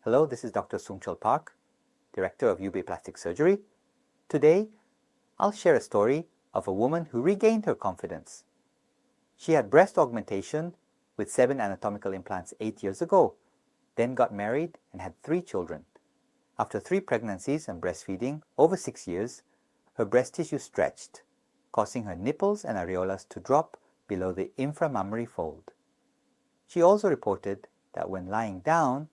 Hello, this is Dr. Soongchul Park, Director of UB Plastic Surgery. Today, I'll share a story of a woman who regained her confidence. She had breast augmentation with Sebbin anatomical implants 8 years ago, then got married and had 3 children. After 3 pregnancies and breastfeeding over 6 years, her breast tissue stretched, causing her nipples and areolas to drop below the inframammary fold. She also reported that when lying down,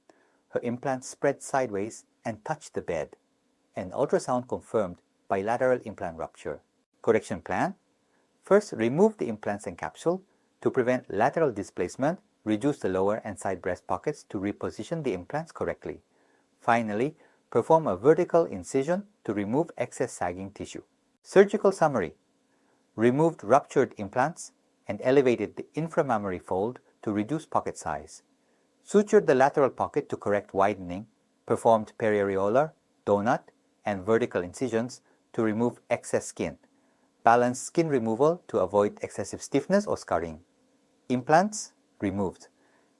her implants spread sideways and touched the bed, and ultrasound confirmed bilateral implant rupture. Correction plan: first, remove the implants and capsule to prevent lateral displacement, reduce the lower and side breast pockets to reposition the implants correctly. Finally, perform a vertical incision to remove excess sagging tissue. Surgical summary: removed ruptured implants and elevated the inframammary fold to reduce pocket size. Sutured the lateral pocket to correct widening, performed periareolar, donut, and vertical incisions to remove excess skin. Balanced skin removal to avoid excessive stiffness or scarring. Implants removed.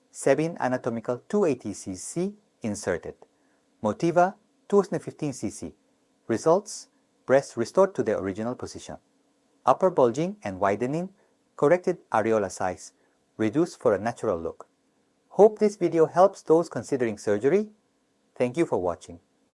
Sebbin anatomical 280cc inserted. Motiva 215cc. Results: breasts restored to their original position. Upper bulging and widening, corrected areola size, reduced for a natural look. Hope this video helps those considering surgery. Thank you for watching.